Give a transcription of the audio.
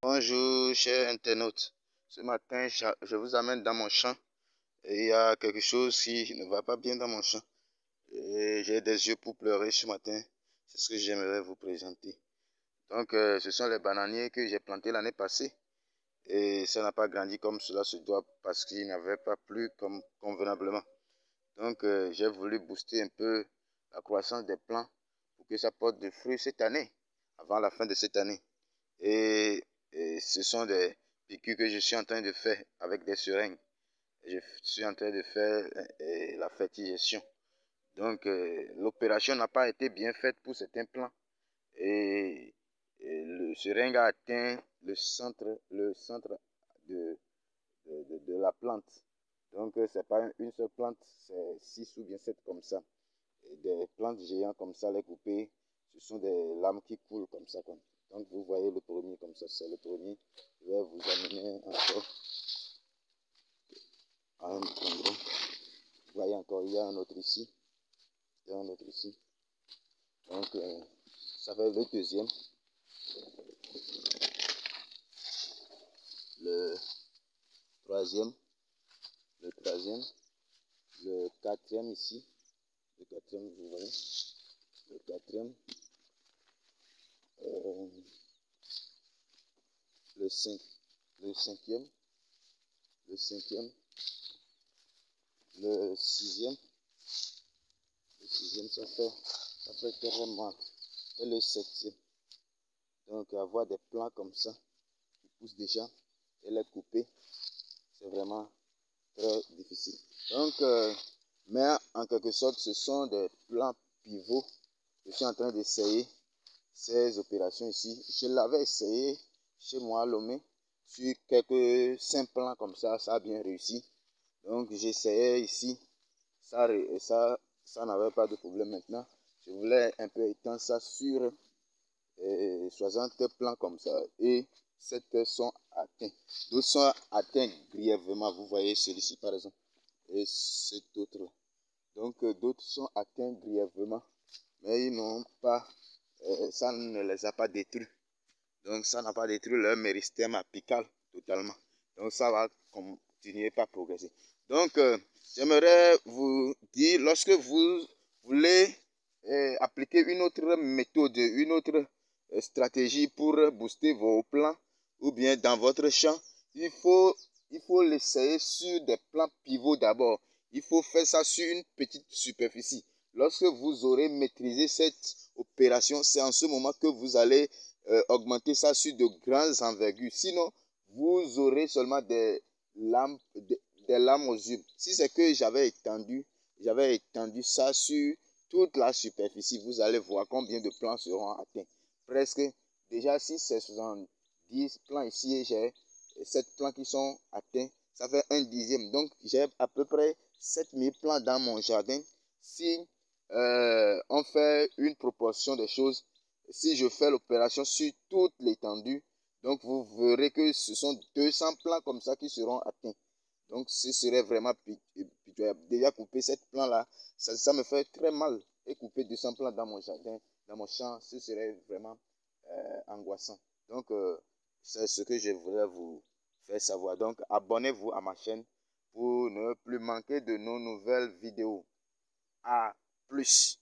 Bonjour chers internautes, ce matin je vous amène dans mon champ et il y a quelque chose qui ne va pas bien dans mon champ et j'ai des yeux pour pleurer ce matin, c'est ce que j'aimerais vous présenter. Donc ce sont les bananiers que j'ai plantés l'année passée et ça n'a pas grandi comme cela se doit parce qu'il n'avait pas plu comme convenablement. Donc j'ai voulu booster un peu la croissance des plants pour que ça porte des fruits cette année, avant la fin de cette année. Et ce sont des piqûres que je suis en train de faire avec des seringues. Je suis en train de faire la fertilisation. Donc l'opération n'a pas été bien faite pour certains plants. Et le seringue a atteint le centre de la plante. Donc c'est pas une seule plante, c'est 6 ou bien 7 comme ça. Et des plantes géantes comme ça, les couper, ce sont des lames qui coulent comme ça. Donc vous voyez le premier comme ça, c'est le premier. Je vais vous amener encore à un endroit. Vous voyez encore, il y a un autre ici. Il y a un autre ici. Donc ça fait le deuxième. Le troisième. Le troisième. Le quatrième ici. Le quatrième, vous voyez. Le quatrième. Le cinquième. Le cinquième. Le sixième. Le sixième, ça fait très mal. Et le septième. Donc avoir des plants comme ça qui poussent déjà et les couper, c'est vraiment très difficile. Donc mais en quelque sorte ce sont des plants pivots. Je suis en train d'essayer ces opérations ici. Je l'avais essayé chez moi à Lomé sur quelques 5 plants comme ça a bien réussi. Donc j'essayais ici, ça n'avait pas de problème. Maintenant je voulais un peu étendre ça sur 60 plants comme ça et 7 sont atteints. D'autres sont atteints grièvement. Vous voyez celui-ci par exemple et cet autre là. Donc d'autres sont atteints grièvement, mais ils n'ont pas, ça ne les a pas détruits. Donc ça n'a pas détruit leur méristème apical totalement. Donc ça va continuer par progresser. Donc j'aimerais vous dire, lorsque vous voulez appliquer une autre méthode, une autre stratégie pour booster vos plants ou bien dans votre champ, il faut l'essayer sur des plants pivots d'abord. Il faut faire ça sur une petite superficie. Lorsque vous aurez maîtrisé cette opération, c'est en ce moment que vous allez augmenter ça sur de grandes envergures. Sinon, vous aurez seulement des lames aux yeux. Si c'est que j'avais étendu ça sur toute la superficie, vous allez voir combien de plants seront atteints. Presque, déjà si c'est 70 plants ici et j'ai 7 plants qui sont atteints, ça fait un dixième. Donc j'ai à peu près 7000 plants dans mon jardin. Si on fait une proportion des choses, si je fais l'opération sur toute l'étendue, donc vous verrez que ce sont 200 plants comme ça qui seront atteints. Donc ce serait vraiment pitoyable. Déjà couper cette plants là, ça me fait très mal. Et couper 200 plants dans mon jardin, dans mon champ, ce serait vraiment angoissant. Donc c'est ce que je voudrais vous faire savoir. Donc abonnez-vous à ma chaîne pour ne plus manquer de nos nouvelles vidéos. À plus.